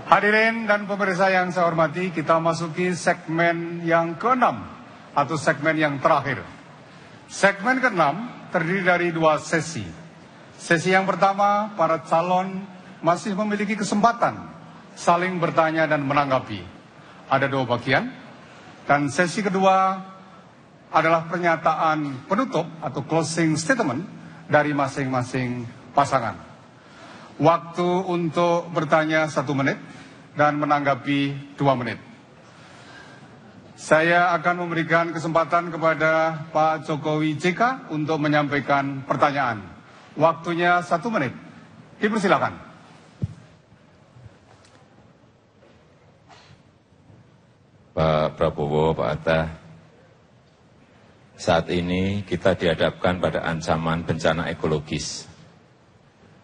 Hadirin dan pemirsa yang saya hormati, kita masuki segmen yang ke-6 atau segmen yang terakhir. Segmen ke-6 terdiri dari 2 sesi. Sesi yang pertama, para calon masih memiliki kesempatan saling bertanya dan menanggapi. Ada 2 bagian. Dan sesi kedua adalah pernyataan penutup atau closing statement dari masing-masing pasangan. Waktu untuk bertanya 1 menit dan menanggapi 2 menit. Saya akan memberikan kesempatan kepada Pak Jokowi JK untuk menyampaikan pertanyaan. Waktunya 1 menit. Dipersilakan. Pak Prabowo, Pak Hatta, saat ini kita dihadapkan pada ancaman bencana ekologis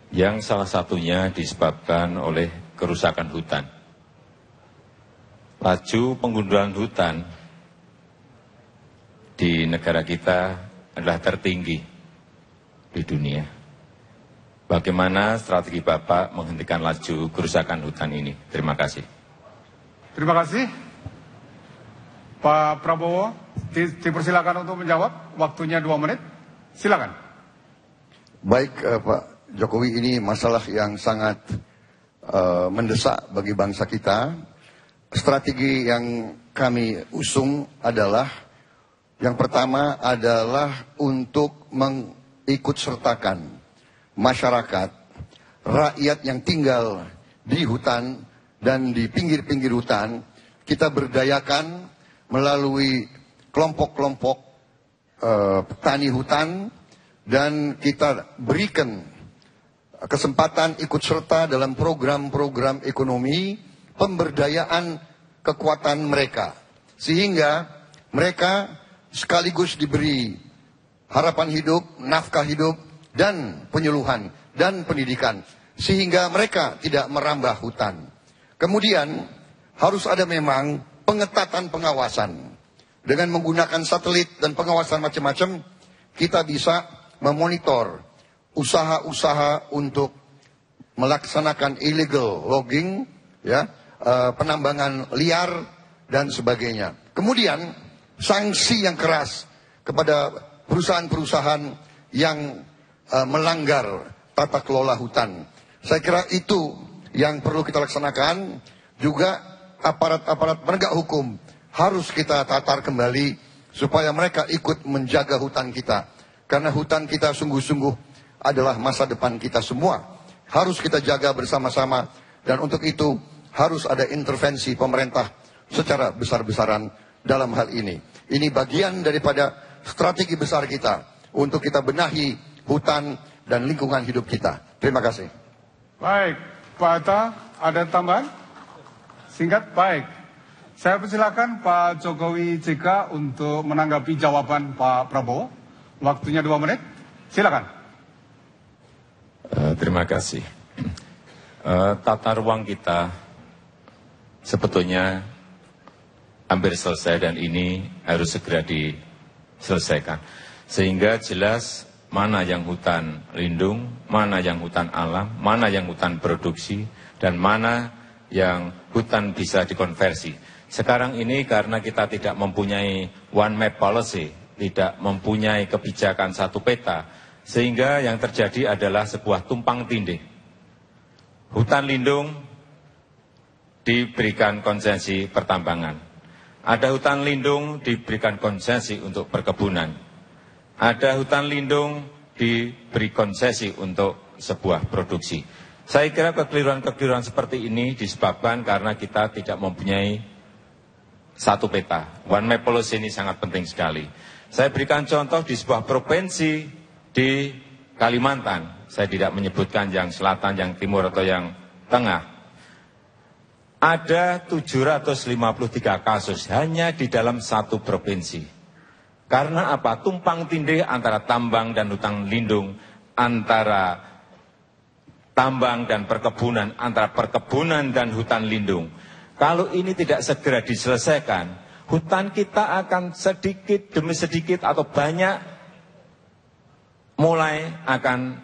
yang salah satunya disebabkan oleh kerusakan hutan. Laju penggundulan hutan di negara kita adalah tertinggi di dunia. Bagaimana strategi Bapak menghentikan laju kerusakan hutan ini? Terima kasih. Terima kasih. Pak Prabowo, dipersilakan untuk menjawab. Waktunya 2 menit. Silakan. Baik, Pak Jokowi, ini masalah yang sangat mendesak bagi bangsa kita. Strategi yang kami usung adalah, yang pertama adalah untuk mengikut sertakan masyarakat, rakyat yang tinggal di hutan dan di pinggir-pinggir hutan. Kita berdayakan melalui kelompok-kelompok petani hutan, dan kita berikan kesempatan ikut serta dalam program-program ekonomi, pemberdayaan kekuatan mereka, sehingga mereka sekaligus diberi harapan hidup, nafkah hidup, dan penyuluhan dan pendidikan, sehingga mereka tidak merambah hutan. Kemudian harus ada memang pengetatan pengawasan. Dengan menggunakan satelit dan pengawasan macam-macam, kita bisa memonitor usaha-usaha untuk melaksanakan illegal logging, ya, penambangan liar dan sebagainya. Kemudian sanksi yang keras kepada perusahaan-perusahaan yang melanggar tata kelola hutan. Saya kira itu yang perlu kita laksanakan. Juga aparat-aparat penegak hukum harus kita tatar kembali supaya mereka ikut menjaga hutan kita. Karena hutan kita sungguh-sungguh adalah masa depan kita semua. Harus kita jaga bersama-sama, dan untuk itu harus ada intervensi pemerintah secara besar-besaran dalam hal ini. Ini bagian daripada strategi besar kita untuk kita benahi hutan dan lingkungan hidup kita. Terima kasih. Baik, Pak Hatta, ada tambahan? Singkat, baik. Saya persilakan Pak Jokowi JK untuk menanggapi jawaban Pak Prabowo. Waktunya 2 menit. Silakan. Terima kasih. Tata ruang kita sebetulnya hampir selesai, dan ini harus segera diselesaikan. Sehingga jelas mana yang hutan lindung, mana yang hutan alam, mana yang hutan produksi, dan mana yang hutan bisa dikonversi. Sekarang ini karena kita tidak mempunyai one map policy, tidak mempunyai kebijakan satu peta, sehingga yang terjadi adalah sebuah tumpang tindih. Hutan lindung diberikan konsesi pertambangan. Ada hutan lindung diberikan konsesi untuk perkebunan. Ada hutan lindung diberi konsesi untuk sebuah produksi. Saya kira kekeliruan-kekeliruan seperti ini disebabkan karena kita tidak mempunyai satu peta. One map policy ini sangat penting sekali. Saya berikan contoh di sebuah provinsi di Kalimantan. Saya tidak menyebutkan yang selatan, yang timur, atau yang tengah. Ada 753 kasus hanya di dalam satu provinsi. Karena apa? Tumpang tindih antara tambang dan hutan lindung, antara tambang dan perkebunan, antara perkebunan dan hutan lindung. Kalau ini tidak segera diselesaikan, hutan kita akan sedikit demi sedikit atau banyak mulai akan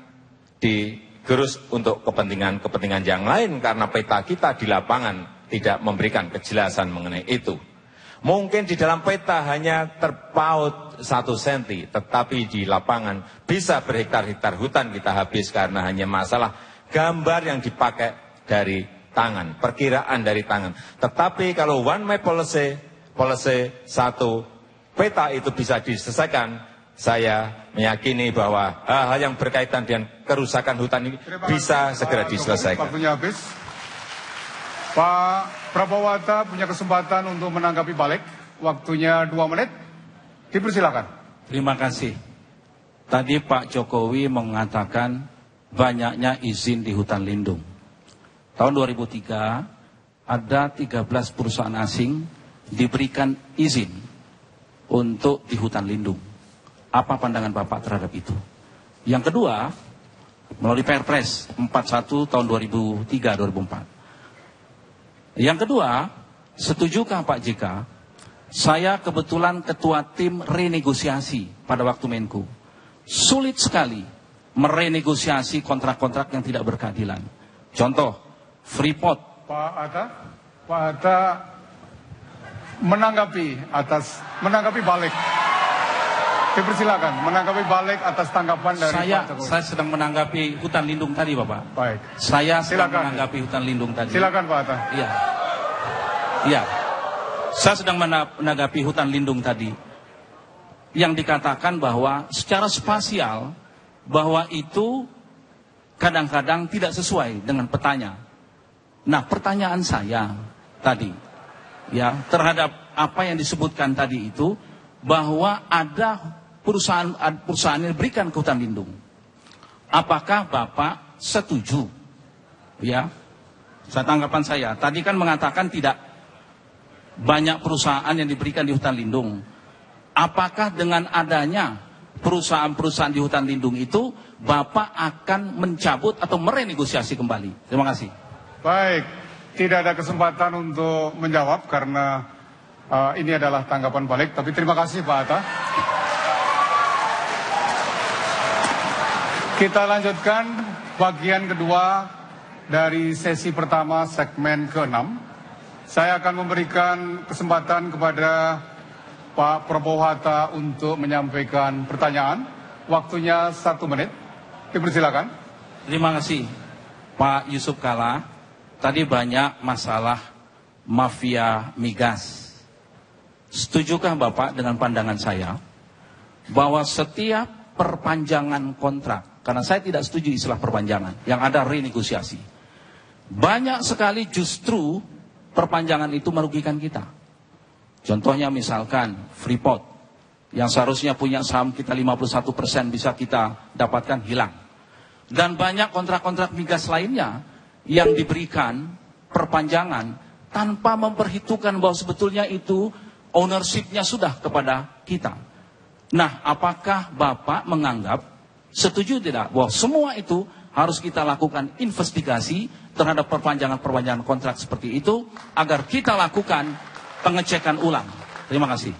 gerus untuk kepentingan-kepentingan yang lain karena peta kita di lapangan tidak memberikan kejelasan mengenai itu. Mungkin di dalam peta hanya terpaut 1 senti, tetapi di lapangan bisa berhektar-hektar hutan kita habis karena hanya masalah gambar yang dipakai dari tangan, perkiraan dari tangan. Tetapi kalau one map policy satu peta itu bisa diselesaikan, saya meyakini bahwa hal-hal yang berkaitan dengan kerusakan hutan ini bisa segera diselesaikan. Waktunya habis. Pak Prabowo Hatta punya kesempatan untuk menanggapi balik. Waktunya 2 menit. Dipersilakan. Terima kasih. Tadi Pak Jokowi mengatakan banyaknya izin di hutan lindung. Tahun 2003 ada 13 perusahaan asing diberikan izin untuk di hutan lindung. Apa pandangan Bapak terhadap itu? Yang kedua, melalui Perpres 41 tahun 2003-2004. Yang kedua, setujukah Pak JK, saya kebetulan ketua tim renegosiasi pada waktu Menko. Sulit sekali merenegosiasi kontrak-kontrak yang tidak berkeadilan. Contoh, Freeport. Pak Hatta menanggapi balik. Dipersilakan menanggapi balik atas tanggapan dari Pak Jokowi. Saya sedang menanggapi hutan lindung tadi, Bapak. Baik. Saya sedang menanggapi hutan lindung tadi. Silakan Pak Hatta. Iya. Saya sedang menanggapi hutan lindung tadi. Yang dikatakan bahwa secara spasial bahwa itu kadang-kadang tidak sesuai dengan petanya. Nah, pertanyaan saya tadi ya terhadap apa yang disebutkan tadi itu bahwa ada perusahaan yang diberikan ke hutan lindung. Apakah Bapak setuju? Ya, tanggapan saya. Tadi kan mengatakan tidak banyak perusahaan yang diberikan di hutan lindung. Apakah dengan adanya perusahaan-perusahaan di hutan lindung itu, Bapak akan mencabut atau merenegosiasi kembali? Terima kasih. Baik, tidak ada kesempatan untuk menjawab karena ini adalah tanggapan balik. Tapi terima kasih Pak Hatta. Kita lanjutkan bagian kedua dari sesi pertama segmen ke-6. Saya akan memberikan kesempatan kepada Pak Prabowo Hatta untuk menyampaikan pertanyaan. Waktunya 1 menit. Dipersilakan. Terima kasih Pak Yusuf Kalla. Tadi banyak masalah mafia migas. Setujukah Bapak dengan pandangan saya bahwa setiap perpanjangan kontrak, karena saya tidak setuju istilah perpanjangan, yang ada renegosiasi, banyak sekali justru perpanjangan itu merugikan kita. Contohnya misalkan Freeport yang seharusnya punya saham kita 51% bisa kita dapatkan hilang. Dan banyak kontrak-kontrak migas lainnya yang diberikan perpanjangan tanpa memperhitungkan bahwa sebetulnya itu ownership-nya sudah kepada kita. Nah, apakah Bapak menganggap setuju tidak bahwa semua itu harus kita lakukan investigasi terhadap perpanjangan-perpanjangan kontrak seperti itu agar kita lakukan pengecekan ulang? Terima kasih.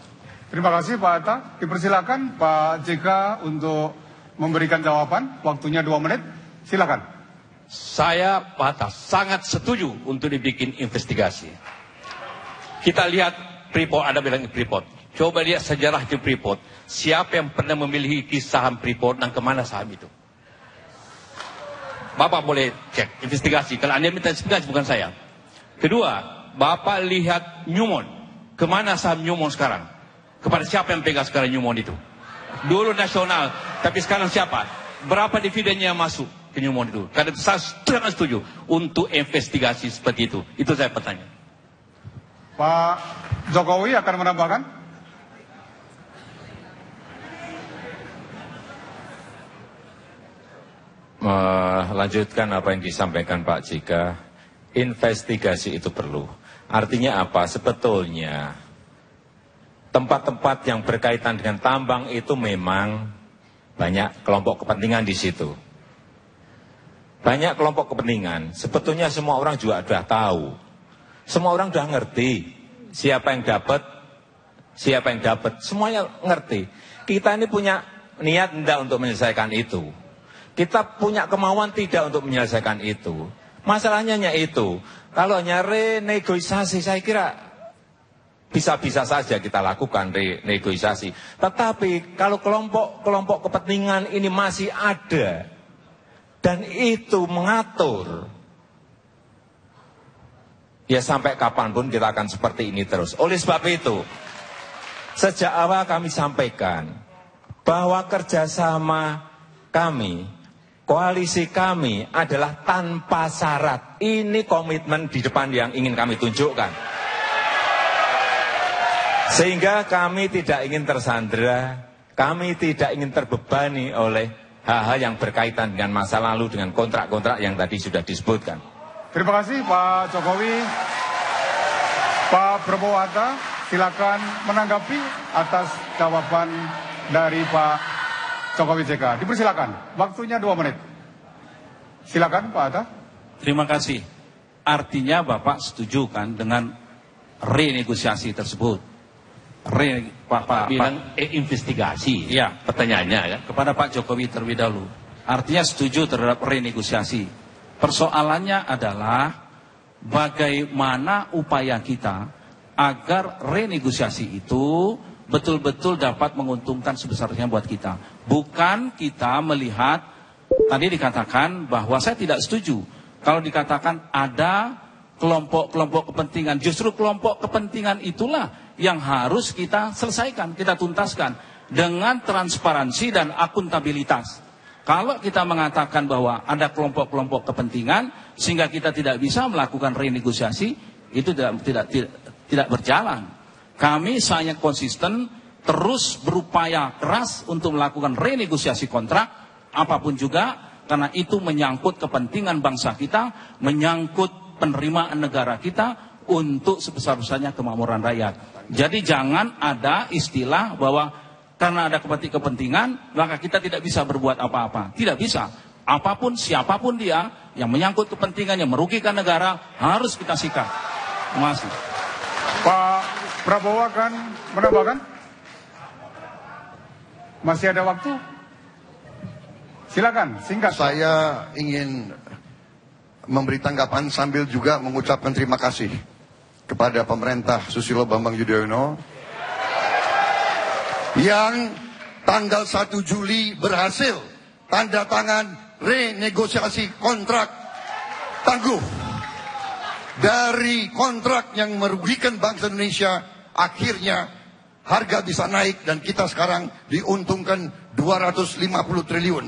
Terima kasih Pak Hatta. Dipersilakan Pak JK untuk memberikan jawaban. Waktunya 2 menit. Silakan. Saya Pak Hatta sangat setuju untuk dibikin investigasi. Kita lihat Freeport, ada bilang Freeport. Coba lihat sejarah di Freeport. Siapa yang pernah memiliki saham Freeport dan kemana saham itu? Bapak boleh cek, investigasi. Kalau Anda minta investigasi, bukan saya. Kedua, Bapak lihat Newmont. Kemana saham Newmont sekarang? Kepada siapa yang pegang sekarang Newmont itu? Dulu nasional, tapi sekarang siapa? Berapa dividennya yang masuk ke Newmont itu? Karena saya sangat setuju untuk investigasi seperti itu. Itu saya bertanya. Pak Jokowi akan menambahkan. Melanjutkan apa yang disampaikan Pak JK, investigasi itu perlu. Artinya apa? Sebetulnya tempat-tempat yang berkaitan dengan tambang itu memang banyak kelompok kepentingan di situ. Banyak kelompok kepentingan. Sebetulnya semua orang juga sudah tahu. Semua orang sudah ngerti siapa yang dapat, siapa yang dapat. Semuanya ngerti. Kita ini punya niat enggak untuk menyelesaikan itu. Kita punya kemauan tidak untuk menyelesaikan itu. Masalahnya hanya itu. Kalau hanya renegosiasi, saya kira bisa-bisa saja kita lakukan renegosiasi. Tetapi kalau kelompok kepentingan ini masih ada dan itu mengatur, ya sampai kapanpun kita akan seperti ini terus. Oleh sebab itu, sejak awal kami sampaikan bahwa kerjasama kami, koalisi kami adalah tanpa syarat. Ini komitmen di depan yang ingin kami tunjukkan. Sehingga kami tidak ingin tersandera, kami tidak ingin terbebani oleh hal-hal yang berkaitan dengan masa lalu, dengan kontrak-kontrak yang tadi sudah disebutkan. Terima kasih Pak Jokowi. Pak Prabowo Hatta, silakan menanggapi atas jawaban dari Pak Jokowi JK. Dipersilakan, waktunya 2 menit. Silakan Pak Hatta. Terima kasih. Artinya Bapak setuju kan dengan renegosiasi tersebut? Pak bilang investigasi. Ya, pertanyaannya kan kepada Pak Jokowi terlebih dahulu. Artinya setuju terhadap renegosiasi. Persoalannya adalah bagaimana upaya kita agar renegosiasi itu betul-betul dapat menguntungkan sebesarnya buat kita. Bukan kita melihat, tadi dikatakan bahwa saya tidak setuju kalau dikatakan ada kelompok-kelompok kepentingan. Justru kelompok kepentingan itulah yang harus kita selesaikan, kita tuntaskan dengan transparansi dan akuntabilitas. Kalau kita mengatakan bahwa ada kelompok-kelompok kepentingan sehingga kita tidak bisa melakukan renegosiasi, itu tidak berjalan. Kami sangat konsisten terus berupaya keras untuk melakukan renegosiasi kontrak apapun juga, karena itu menyangkut kepentingan bangsa kita, menyangkut penerimaan negara kita untuk sebesar-besarnya kemakmuran rakyat. Jadi jangan ada istilah bahwa karena ada kepentingan maka kita tidak bisa berbuat apa-apa. Tidak bisa. Apapun, siapapun dia yang menyangkut kepentingan, yang merugikan negara, harus kita sikat. Terima kasih. Pak Prabowo akan menambahkan? Masih ada waktu? Silakan, singkat. Saya ingin memberi tanggapan sambil juga mengucapkan terima kasih kepada pemerintah Susilo Bambang Yudhoyono yang tanggal 1 Juli berhasil tanda tangan renegosiasi kontrak tangguh. Dari kontrak yang merugikan bangsa Indonesia, akhirnya harga bisa naik dan kita sekarang diuntungkan 250 triliun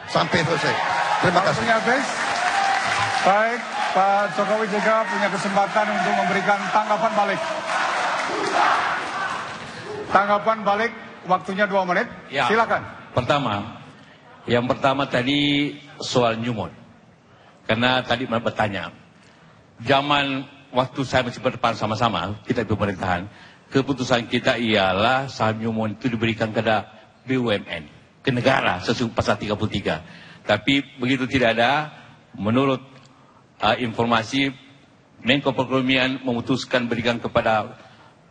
sampai selesai. Terima kasih. Waktunya habis. Baik, Pak Jokowi juga punya kesempatan untuk memberikan tanggapan balik. Tanggapan balik, waktunya 2 menit. Ya. Silakan. Yang pertama tadi soal Newmont. Karena tadi bertanya, zaman waktu saya masih berdepan sama-sama, kita di pemerintahan, keputusan kita ialah saham Newmont itu diberikan kepada BUMN, ke negara sesuai pasal 33. Tapi begitu tidak ada, menurut informasi Menko Perekonomian memutuskan berikan kepada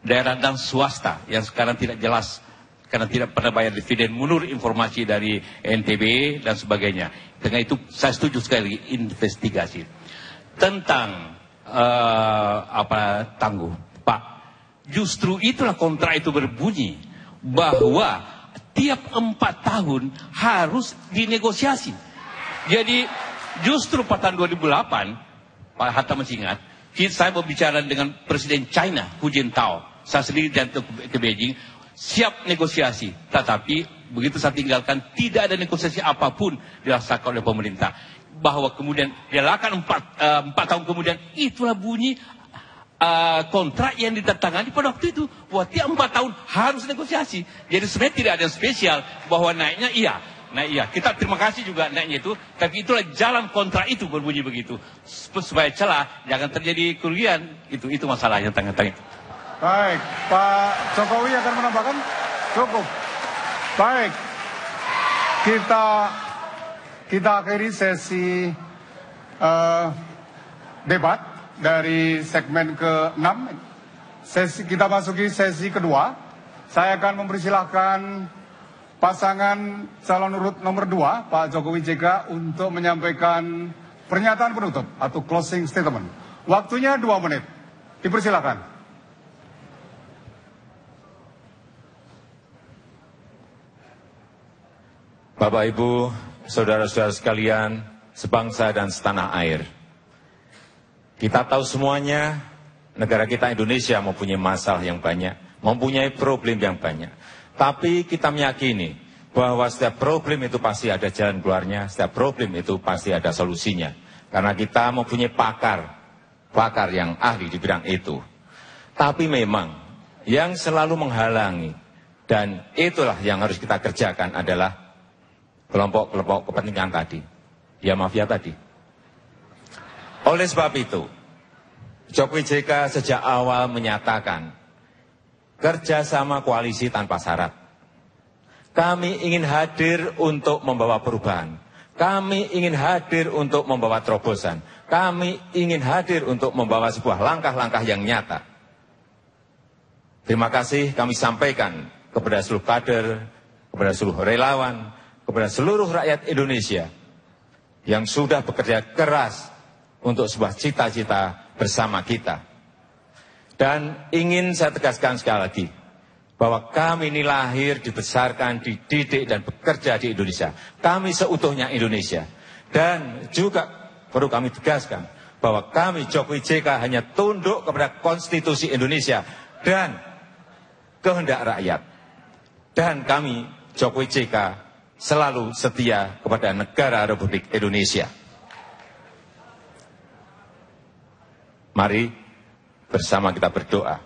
daerah dan swasta yang sekarang tidak jelas karena tidak pernah bayar dividen menurut informasi dari NTB dan sebagainya. Dengan itu saya setuju sekali investigasi tentang tangguh, Pak. Justru itulah kontrak itu berbunyi bahwa tiap 4 tahun harus dinegosiasi. Jadi justru pada tahun 2008, Pak Hatta masih ingat, saya berbicara dengan Presiden China, Hu Jintao. Saya sendiri dan ke Beijing, siap negosiasi. Tetapi begitu saya tinggalkan, tidak ada negosiasi apapun dilaksanakan oleh pemerintah. Bahwa kemudian dilakukan 4 tahun kemudian, itulah bunyi kontrak yang ditandatangani pada waktu itu. Bahwa tiap 4 tahun harus negosiasi. Jadi sebenarnya tidak ada yang spesial bahwa naiknya iya. Nah iya, kita terima kasih juga naiknya itu, tapi itulah jalan kontrak itu berbunyi begitu. Supaya celah, jangan terjadi kerugian, itu masalahnya tentang itu. Baik, Pak Jokowi akan menambahkan? Cukup. Baik, kita akhiri sesi debat dari segmen ke-6. Kita masuki sesi kedua. Saya akan mempersilahkan pasangan calon urut nomor 2, Pak Jokowi JK, untuk menyampaikan pernyataan penutup atau closing statement. Waktunya 2 menit. Dipersilakan. Bapak, Ibu, saudara-saudara sekalian, sebangsa dan setanah air. Kita tahu semuanya, negara kita Indonesia mempunyai masalah yang banyak, mempunyai problem yang banyak. Tapi kita meyakini bahwa setiap problem itu pasti ada jalan keluarnya, setiap problem itu pasti ada solusinya. Karena kita mempunyai pakar yang ahli di bidang itu. Tapi memang yang selalu menghalangi, dan itulah yang harus kita kerjakan adalah kelompok-kelompok kepentingan tadi, ya mafia tadi. Oleh sebab itu, Jokowi JK sejak awal menyatakan kerjasama koalisi tanpa syarat. Kami ingin hadir untuk membawa perubahan. Kami ingin hadir untuk membawa terobosan. Kami ingin hadir untuk membawa sebuah langkah-langkah yang nyata. Terima kasih kami sampaikan kepada seluruh kader, kepada seluruh relawan, kepada seluruh rakyat Indonesia yang sudah bekerja keras untuk sebuah cita-cita bersama kita. Dan ingin saya tegaskan sekali lagi, bahwa kami ini lahir, dibesarkan, dididik, dan bekerja di Indonesia. Kami seutuhnya Indonesia. Dan juga perlu kami tegaskan, bahwa kami Jokowi JK hanya tunduk kepada konstitusi Indonesia dan kehendak rakyat. Dan kami Jokowi JK selalu setia kepada negara Republik Indonesia. Mari bersama kita berdoa.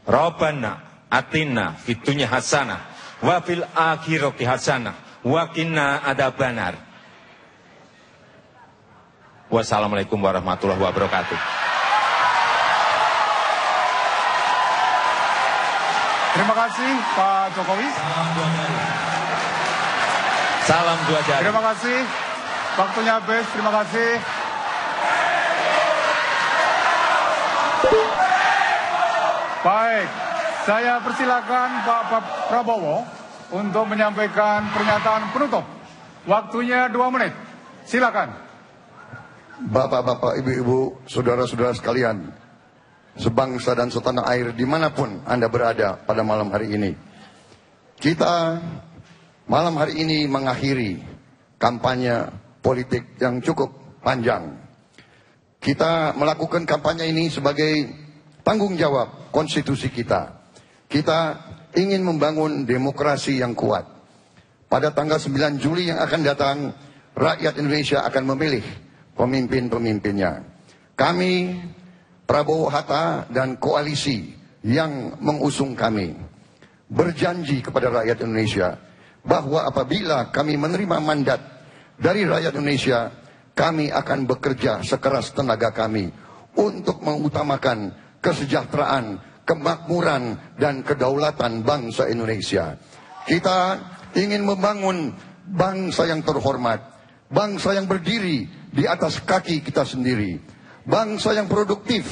Rabbana atina fid dunya hasanah wa fil akhirati hasanah wa qina adzabannar. Wassalamualaikum warahmatullahi wabarakatuh. Terima kasih Pak Jokowi. Salam dua jari. Terima kasih. Waktunya habis. Terima kasih. Baik, saya persilakan Pak Prabowo untuk menyampaikan pernyataan penutup. Waktunya 2 menit. Silakan. Bapak-bapak, ibu-ibu, saudara-saudara sekalian, sebangsa dan setanah air dimanapun Anda berada pada malam hari ini. Kita malam hari ini mengakhiri kampanye politik yang cukup panjang. Kita melakukan kampanye ini sebagai tanggung jawab konstitusi kita. Kita ingin membangun demokrasi yang kuat. Pada tanggal 9 Juli yang akan datang, rakyat Indonesia akan memilih pemimpin-pemimpinnya. Kami, Prabowo Hatta dan koalisi yang mengusung kami, berjanji kepada rakyat Indonesia bahwa apabila kami menerima mandat dari rakyat Indonesia, kami akan bekerja sekeras tenaga kami untuk mengutamakan kesejahteraan, kemakmuran, dan kedaulatan bangsa Indonesia. Kita ingin membangun bangsa yang terhormat, bangsa yang berdiri di atas kaki kita sendiri, bangsa yang produktif,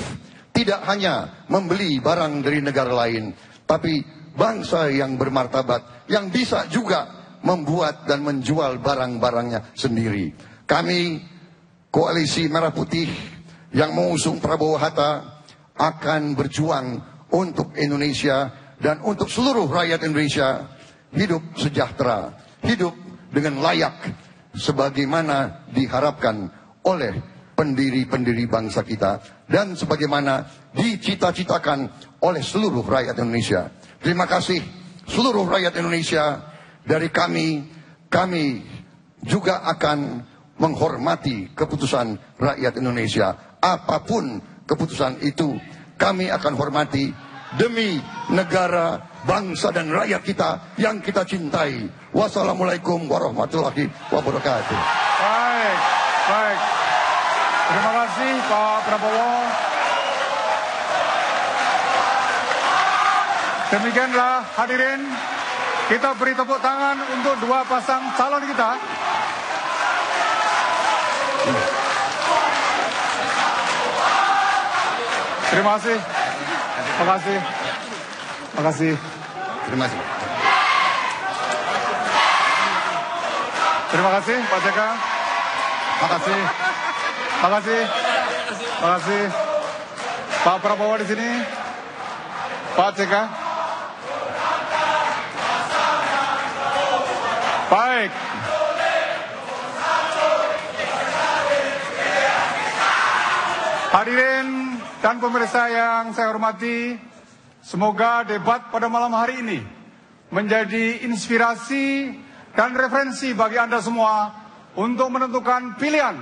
tidak hanya membeli barang dari negara lain, tapi bangsa yang bermartabat, yang bisa juga membuat dan menjual barang-barangnya sendiri. Kami, Koalisi Merah Putih yang mengusung Prabowo Hatta, akan berjuang untuk Indonesia dan untuk seluruh rakyat Indonesia hidup sejahtera, hidup dengan layak sebagaimana diharapkan oleh pendiri-pendiri bangsa kita dan sebagaimana dicita-citakan oleh seluruh rakyat Indonesia. Terima kasih seluruh rakyat Indonesia. Dari kami juga akan menghormati keputusan rakyat Indonesia. Apapun keputusan itu kami akan hormati demi negara, bangsa dan rakyat kita yang kita cintai. Wassalamualaikum warahmatullahi wabarakatuh. Baik. Terima kasih Pak Prabowo. Demikianlah hadirin, kita beri tepuk tangan untuk 2 pasang calon kita. Terima kasih. Terima kasih. Terima kasih. Terima kasih. Terima kasih Pak JK. Makasih. Makasih. Makasih. Pak Prabowo di sini. Pak JK. Baik. Hadirin dan pemirsa yang saya hormati, semoga debat pada malam hari ini menjadi inspirasi dan referensi bagi Anda semua untuk menentukan pilihan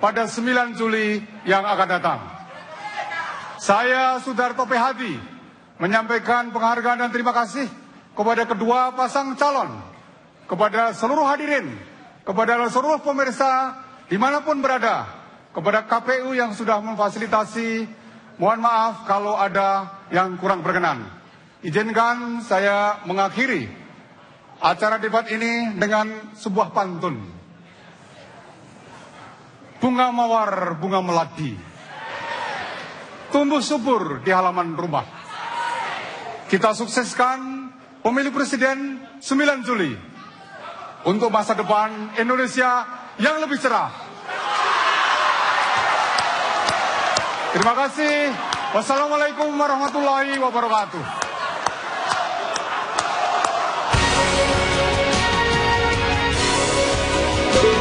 pada 9 Juli yang akan datang. Saya Sudarto P. Hadi menyampaikan penghargaan dan terima kasih kepada kedua pasang calon, kepada seluruh hadirin, kepada seluruh pemirsa dimanapun berada, kepada KPU yang sudah memfasilitasi. Mohon maaf kalau ada yang kurang berkenan. Izinkan saya mengakhiri acara debat ini dengan sebuah pantun. Bunga mawar, bunga melati, tumbuh subur di halaman rumah. Kita sukseskan pemilu presiden 9 Juli untuk masa depan Indonesia yang lebih cerah. Terima kasih. Wassalamualaikum warahmatullahi wabarakatuh.